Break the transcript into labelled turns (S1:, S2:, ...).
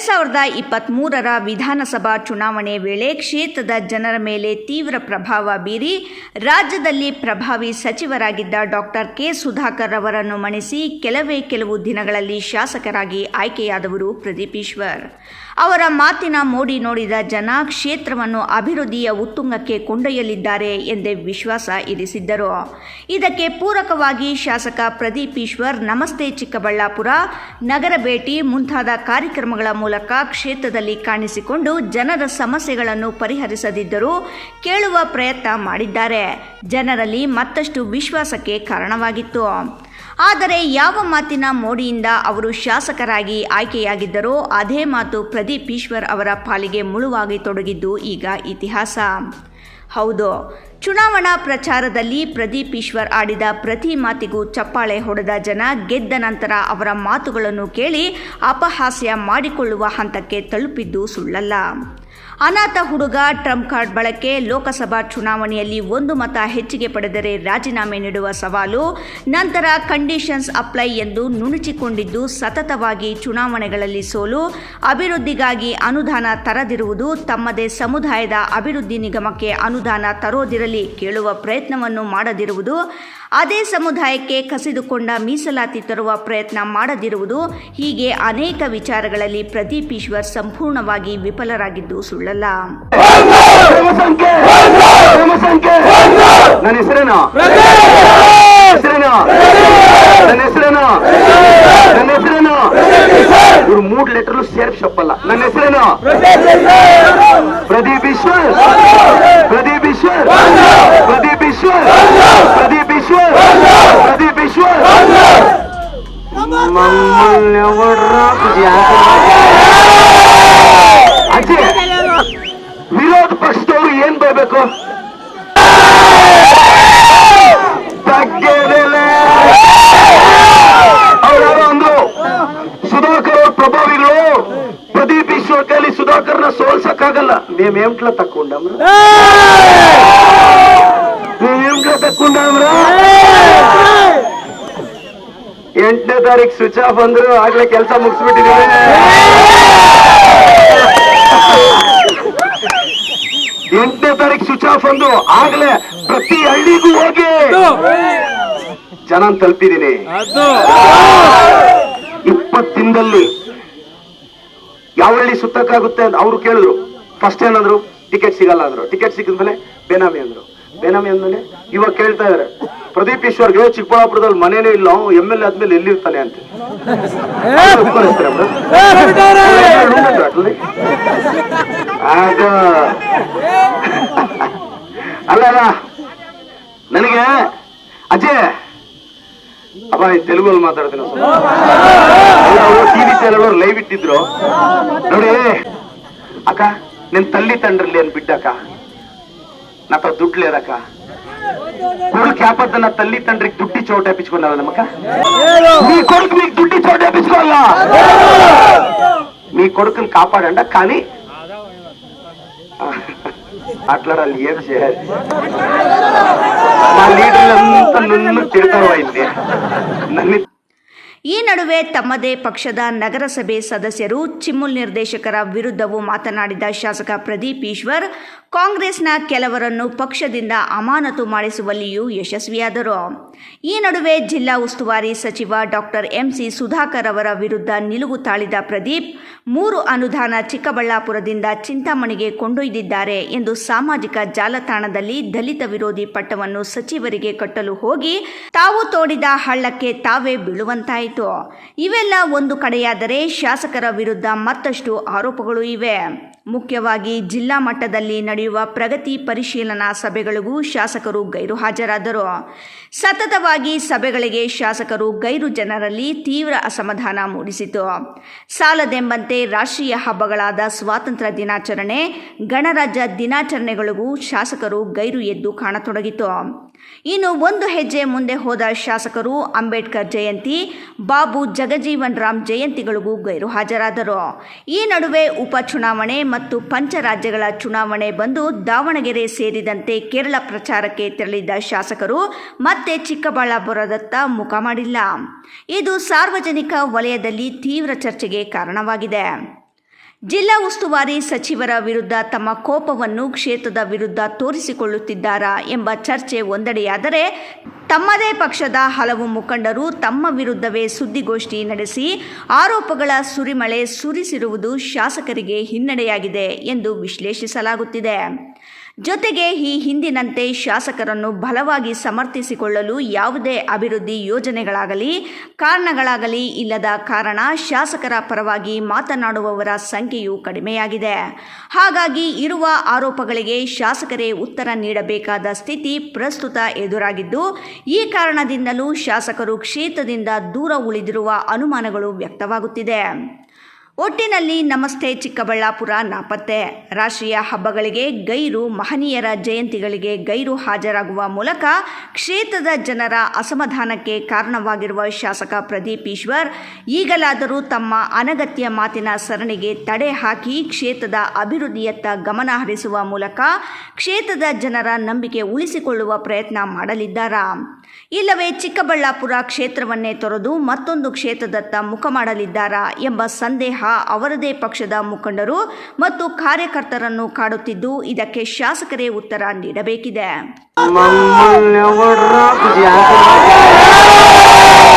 S1: 2023ರ ವಿಧಾನಸಭಾ ಚುನಾವಣೆ ವೇಳೆ ಕ್ಷೇತ್ರದ ಜನರ ಮೇಲೆ ತೀವ್ರ ಪ್ರಭಾವ ಬೀರಿ ರಾಜ್ಯದಲ್ಲಿ ಪ್ರಭಾವಿ ಸಚಿವರಾಗಿದ್ದ ಡಾಕ್ಟರ್ ಕೆ ಸುಧಾಕರ್ ಅವರನ್ನು ಮಣಿಸಿ ಕೆಲವು ದಿನಗಳಲ್ಲಿ ಶಾಸಕರಾಗಿ ಆಯ್ಕೆಯಾದವರು ಪ್ರದೀಪ್ ಈಶ್ವರ್. ಅವರ ಮಾತಿನ ಮೋಡಿ ನೋಡಿದ ಜನ ಕ್ಷೇತ್ರವನ್ನು ಅಭಿವೃದ್ಧಿಯ ಉತ್ತುಂಗಕ್ಕೆ ಕೊಂಡೊಯ್ಯಲಿದ್ದಾರೆ ಎಂದೇ ವಿಶ್ವಾಸ ಇರಿಸಿದ್ದರು. ಇದಕ್ಕೆ ಪೂರಕವಾಗಿ ಶಾಸಕ ಪ್ರದೀಪ್ ಈಶ್ವರ್ ನಮಸ್ತೆ ಚಿಕ್ಕಬಳ್ಳಾಪುರ, ನಗರ ಭೇಟಿ ಮುಂತಾದ ಕಾರ್ಯಕ್ರಮಗಳ ಮೂಲಕ ಕ್ಷೇತ್ರದಲ್ಲಿ ಕಾಣಿಸಿಕೊಂಡು ಜನರ ಸಮಸ್ಯೆಗಳನ್ನು ಪರಿಹರಿಸದಿದ್ದರೂ ಕೇಳುವ ಪ್ರಯತ್ನ ಮಾಡಿದ್ದಾರೆ. ಜನರಲ್ಲಿ ಮತ್ತಷ್ಟು ವಿಶ್ವಾಸಕ್ಕೆ ಕಾರಣವಾಗಿತ್ತು. ಆದರೆ ಯಾವ ಮಾತಿನ ಮೋಡಿಯಿಂದ ಅವರು ಶಾಸಕರಾಗಿ ಆಯ್ಕೆಯಾಗಿದ್ದರೋ ಅದೇ ಮಾತು ಪ್ರದೀಪ್ ಈಶ್ವರ್ ಅವರ ಪಾಲಿಗೆ ಮುಳುವಾಗಿ ತೊಡಗಿದ್ದು ಈಗ ಇತಿಹಾಸ. ಹೌದು, ಚುನಾವಣಾ ಪ್ರಚಾರದಲ್ಲಿ ಪ್ರದೀಪ್ ಈಶ್ವರ್ ಆಡಿದ ಪ್ರತಿ ಮಾತಿಗೂ ಚಪ್ಪಾಳೆ ಹೊಡೆದ ಜನ ಗೆದ್ದ ನಂತರ ಅವರ ಮಾತುಗಳನ್ನು ಕೇಳಿ ಅಪಹಾಸ್ಯ ಮಾಡಿಕೊಳ್ಳುವ ಹಂತಕ್ಕೆ ತಲುಪಿದ್ದು ಸುಳ್ಳಲ್ಲ. ಅನಾಥ ಹುಡುಗ ಟ್ರಂಪ್ ಕಾರ್ಡ್ ಬಳಕೆ, ಲೋಕಸಭಾ ಚುನಾವಣೆಯಲ್ಲಿ 1 ಮತ ಹೆಚ್ಚಿಗೆ ಪಡೆದರೆ ರಾಜೀನಾಮೆ ನೀಡುವ ಸವಾಲು, ನಂತರ ಕಂಡೀಷನ್ಸ್ ಅಪ್ಲೈ ಎಂದು ನುಣುಚಿಕೊಂಡಿದ್ದು ಸತತವಾಗಿ ಚುನಾವಣೆಗಳಲ್ಲಿ ಸೋಲು, ಅಭಿವೃದ್ಧಿಗಾಗಿ ಅನುದಾನ ತರದಿರುವುದು, ತಮ್ಮದೇ ಸಮುದಾಯದ ಅಭಿವೃದ್ಧಿ ನಿಗಮಕ್ಕೆ ಅನುದಾನ ತರೋದಿರಲಿ ಕೇಳುವ ಪ್ರಯತ್ನವನ್ನು ಮಾಡದಿರುವುದು, ಅದೇ ಸಮುದಾಯಕ್ಕೆ ಕಸಿದುಕೊಂಡ ಮೀಸಲಾತಿ ತರುವ ಪ್ರಯತ್ನ ಮಾಡದಿರುವುದು, ಹೀಗೆ ಅನೇಕ ವಿಚಾರಗಳಲ್ಲಿ ಪ್ರದೀಪ್ ಈಶ್ವರ್ ಸಂಪೂರ್ಣವಾಗಿ ವಿಫಲರಾಗಿದ್ದು ಸುಳ್ಳಲ್ಲ.
S2: ಇವ್ರು 3 ಲೆಟರ್ಲು ಸೇರ್ಪ್ ಶಪ್ಪಲ್ಲ. ನನ್ನ ಹೆಸರೇನು ಪ್ರದೀಪ್ ಈಶ್ವರ್, ಪ್ರದೀಪ್ ಈಶ್ವರ್, ಪ್ರದೀಪ್ ಈಶ್ವರ್, ಪ್ರದೀಪ್ ಈಶ್ವರ್, ಪ್ರದೀಪ್ ಈಶ್ವರ್. ಅಜ್ಜಿ, ವಿರೋಧ ಪಕ್ಷದವರು ಏನ್ ಬರಬೇಕು? ಅವ್ರು ಅಂದ್ರು ಸುಧಾಕರ್ ಅವ್ರ ಪ್ರಭಾವಿಗಳು ಪ್ರದೀಪ್ ಈಶ್ವರ್ ಕೈಲಿ ಸುಧಾಕರ್ನ ಸೋಲ್ಸಕ್ಕಾಗಲ್ಲ. ಮೇಮ್ಲ ತಕ್ಕೊಂಡಮ್ರ, ಮೇಮ್ಲ ತಕ್ಕೊಂಡಮ್ರ. 8ನೇ ತಾರೀಕು ಸ್ವಿಚ್ ಆಫ್ ಅಂದ್ರು, ಆಗ್ಲೇ ಕೆಲಸ ಮುಗಿಸ್ಬಿಟ್ಟಿದ್ದೀವಿ. 8ನೇ ತಾರೀಕು ಸ್ವಿಚ್ ಆಫ್ ಅಂದ್ರು, ಆಗ್ಲೇ ಪ್ರತಿ ಹಳ್ಳಿಗೂ ಹೋಗಿ ಜನ ತಲುಪಿದ್ದೀನಿ. 20 ದಿನದಲ್ಲಿ ಯಾವ ಹಳ್ಳಿ ಸುತ್ತಕ್ಕಾಗುತ್ತೆ ಅಂತ ಅವ್ರು ಕೇಳಿದ್ರು. ಫಸ್ಟ್ ಏನಂದ್ರು? ಟಿಕೆಟ್ ಸಿಗಲ್ಲ ಅಂದ್ರು. ಟಿಕೆಟ್ ಸಿಕ್ಕಿದ್ಮೇಲೆ ಬೇನಾಮಿ ಅಂದ್ರು. ಬೇನಾಮಿ ಅಂದ್ಮೇಲೆ ಇವಾಗ ಕೇಳ್ತಾ ಇದಾರೆ ಪ್ರದೀಪ್ ಈಶ್ವರ್ಗೆ ಚಿಕ್ಕಬಳ್ಳಾಪುರದಲ್ಲಿ ಮನೇನೇ ಇಲ್ಲ, MLA ಆದ್ಮೇಲೆ ಎಲ್ಲಿರ್ತಾನೆ ಅಂತ. ಅಲ್ಲ ನನಗೆ ಅಜಯ್ ಅಪ್ಪ ತೆಲುಗಲ್ಲಿ ಮಾತಾಡ್ತೀನಿ. ಟಿವಿ ಚಾನಲ್ ಲೈವ್ ಇಟ್ಟಿದ್ರು ನೋಡಿ. ಅಕ್ಕ ನಿನ್ ತಲ್ಲಿ ತಂಡ್ರಲ್ಲಿ ಏನ್ ಬಿಟ್ಟಕ್ಕ ನಾತ ದುಡ್ಡು లేదಕ್ಕ కొడుకు క్యాపద్ద నా తల్లి తండ్రికి దుడ్డి చోట వేపించుకున్నావా నమ్మక? మీ కొడుకు మీకు దుడ్డి చోట వేపించుకోవాలా? మీ కొడుకుని కాపాడండి. కానీ మాట్లాడాలి, ఏం చేయాలి? మా లీడర్లంతా నన్ను తిడతారు అయింది. నన్ను
S1: ಈ ನಡುವೆ ತಮ್ಮದೇ ಪಕ್ಷದ ನಗರಸಭೆ ಸದಸ್ಯರು, ಚಿಮ್ಮುಲ್ ನಿರ್ದೇಶಕರ ವಿರುದ್ಧವೂ ಮಾತನಾಡಿದ ಶಾಸಕ ಪ್ರದೀಪ್ ಈಶ್ವರ್ ಕಾಂಗ್ರೆಸ್ನ ಕೆಲವರನ್ನು ಪಕ್ಷದಿಂದ ಅಮಾನತು ಮಾಡಿಸುವಲ್ಲಿಯೂ ಯಶಸ್ವಿಯಾದರು. ಈ ನಡುವೆ ಜಿಲ್ಲಾ ಉಸ್ತುವಾರಿ ಸಚಿವ ಡಾಕ್ಟರ್ MC ಸುಧಾಕರ್ ಅವರ ವಿರುದ್ಧ ನಿಲುವು ತಾಳಿದ ಪ್ರದೀಪ್ 3 ಅನುದಾನ ಚಿಕ್ಕಬಳ್ಳಾಪುರದಿಂದ ಚಿಂತಾಮಣಿಗೆ ಕೊಂಡೊಯ್ದಿದ್ದಾರೆ ಎಂದು ಸಾಮಾಜಿಕ ಜಾಲತಾಣದಲ್ಲಿ ದಲಿತ ವಿರೋಧಿ ಪಟ್ಟವನ್ನು ಸಚಿವರಿಗೆ ಕಟ್ಟಲು ಹೋಗಿ ತಾವು ತೋಡಿದ ಹಳ್ಳಕ್ಕೆ ತಾವೇ ಬೀಳುವಂತಾಯಿತು. ಇವೆಲ್ಲ ಒಂದು ಕಡೆಯಾದರೆ ಶಾಸಕರ ವಿರುದ್ಧ ಮತ್ತಷ್ಟು ಆರೋಪಗಳು ಇವೆ. ಮುಖ್ಯವಾಗಿ ಜಿಲ್ಲಾ ಮಟ್ಟದಲ್ಲಿ ನಡೆಯುವ ಪ್ರಗತಿ ಪರಿಶೀಲನಾ ಸಭೆಗಳಿಗೂ ಶಾಸಕರು ಗೈರು ಹಾಜರಾದರು. ಸತತವಾಗಿ ಸಭೆಗಳಿಗೆ ಶಾಸಕರು ಗೈರು ಜನರಲ್ಲಿ ತೀವ್ರ ಅಸಮಾಧಾನ ಮೂಡಿಸಿತು. ಸಾಲದೆಂಬಂತೆ ರಾಷ್ಟ್ರೀಯ ಹಬ್ಬಗಳಾದ ಸ್ವಾತಂತ್ರ್ಯ ದಿನಾಚರಣೆ, ಗಣರಾಜ್ಯ ದಿನಾಚರಣೆಗಳಿಗೂ ಶಾಸಕರು ಗೈರು ಎದ್ದು ಕಾಣತೊಡಗಿತು. ಇನ್ನು ಒಂದು ಹೆಜ್ಜೆ ಮುಂದೆ ಹೋದ ಶಾಸಕರು ಅಂಬೇಡ್ಕರ್ ಜಯಂತಿ, ಬಾಬು ಜಗಜೀವನ್ ರಾಮ್ ಜಯಂತಿಗಳಿಗೂ ಗೈರು ಹಾಜರಾದರು. ಈ ನಡುವೆ ಉಪಚುನಾವಣೆ ಮತ್ತು ಪಂಚರಾಜ್ಯಗಳ ಚುನಾವಣೆ ಬಂದು ದಾವಣಗೆರೆ ಸೇರಿದಂತೆ ಕೇರಳ ಪ್ರಚಾರಕ್ಕೆ ತೆರಳಿದ್ದ ಶಾಸಕರು ಮತ್ತೆ ಚಿಕ್ಕಬಳ್ಳಾಪುರದತ್ತ ಮುಖ ಮಾಡಿಲ್ಲ. ಇದು ಸಾರ್ವಜನಿಕ ವಲಯದಲ್ಲಿ ತೀವ್ರ ಚರ್ಚೆಗೆ ಕಾರಣವಾಗಿದೆ. ಜಿಲ್ಲಾ ಉಸ್ತುವಾರಿ ಸಚಿವರ ವಿರುದ್ಧ ತಮ್ಮ ಕೋಪವನ್ನು ಕ್ಷೇತ್ರದ ವಿರುದ್ಧ ತೋರಿಸಿಕೊಳ್ಳುತ್ತಿದ್ದಾರಾ ಎಂಬ ಚರ್ಚೆ ಒಂದೆಡೆಯಾದರೆ, ತಮ್ಮದೇ ಪಕ್ಷದ ಹಲವು ಮುಖಂಡರು ತಮ್ಮ ವಿರುದ್ಧವೇ ಸುದ್ದಿಗೋಷ್ಠಿ ನಡೆಸಿ ಆರೋಪಗಳ ಸುರಿಮಳೆ ಸುರಿಸಿರುವುದು ಶಾಸಕರಿಗೆ ಹಿನ್ನಡೆಯಾಗಿದೆ ಎಂದು ವಿಶ್ಲೇಷಿಸಲಾಗುತ್ತಿದೆ. ಜೊತೆಗೆ ಈ ಹಿಂದಿನಂತೆ ಶಾಸಕರನ್ನು ಬಲವಾಗಿ ಸಮರ್ಥಿಸಿಕೊಳ್ಳಲು ಯಾವುದೇ ಅಭಿವೃದ್ಧಿ ಯೋಜನೆಗಳಾಗಲಿ ಕಾರಣಗಳಾಗಲಿ ಇಲ್ಲದ ಕಾರಣ ಶಾಸಕರ ಪರವಾಗಿ ಮಾತನಾಡುವವರ ಸಂಖ್ಯೆಯು ಕಡಿಮೆಯಾಗಿದೆ. ಹಾಗಾಗಿ ಇರುವ ಆರೋಪಗಳಿಗೆ ಶಾಸಕರೇ ಉತ್ತರ ನೀಡಬೇಕಾದ ಸ್ಥಿತಿ ಪ್ರಸ್ತುತ ಎದುರಾಗಿದ್ದು, ಈ ಕಾರಣದಿಂದಲೂ ಶಾಸಕರು ಕ್ಷೇತ್ರದಿಂದ ದೂರ ಉಳಿದಿರುವ ಅನುಮಾನಗಳು ವ್ಯಕ್ತವಾಗುತ್ತಿದೆ. ಒಟ್ಟಿನಲ್ಲಿ ನಮಸ್ತೆ ಚಿಕ್ಕಬಳ್ಳಾಪುರ ನಾಪತ್ತೆ. ರಾಷ್ಟ್ರೀಯ ಹಬ್ಬಗಳಿಗೆ ಗೈರು, ಮಹನೀಯರ ಜಯಂತಿಗಳಿಗೆ ಗೈರು ಹಾಜರಾಗುವ ಮೂಲಕ ಕ್ಷೇತ್ರದ ಜನರ ಅಸಮಾಧಾನಕ್ಕೆ ಕಾರಣವಾಗಿರುವ ಶಾಸಕ ಪ್ರದೀಪ್ ಈಶ್ವರ್ ಈಗಲಾದರೂ ತಮ್ಮ ಅನಗತ್ಯ ಮಾತಿನ ಸರಣಿಗೆ ತಡೆ ಹಾಕಿ ಕ್ಷೇತ್ರದ ಅಭಿವೃದ್ಧಿಯತ್ತ ಗಮನ ಹರಿಸುವ ಮೂಲಕ ಕ್ಷೇತ್ರದ ಜನರ ನಂಬಿಕೆ ಉಳಿಸಿಕೊಳ್ಳುವ ಪ್ರಯತ್ನ ಮಾಡಲಿದ್ದಾರಾ? ಇಲ್ಲವೇ ಚಿಕ್ಕಬಳ್ಳಾಪುರ ಕ್ಷೇತ್ರವನ್ನೇ ತೊರೆದು ಮತ್ತೊಂದು ಕ್ಷೇತ್ರದತ್ತ ಮುಖ ಮಾಡಲಿದ್ದಾರಾ ಎಂಬ ಸಂದೇಹ ಅವರದೇ ಪಕ್ಷದ ಮುಖಂಡರು ಮತ್ತು ಕಾರ್ಯಕರ್ತರನ್ನು ಕಾಡುತ್ತಿದ್ದು, ಇದಕ್ಕೆ ಶಾಸಕರೇ ಉತ್ತರ ನೀಡಬೇಕಿದೆ.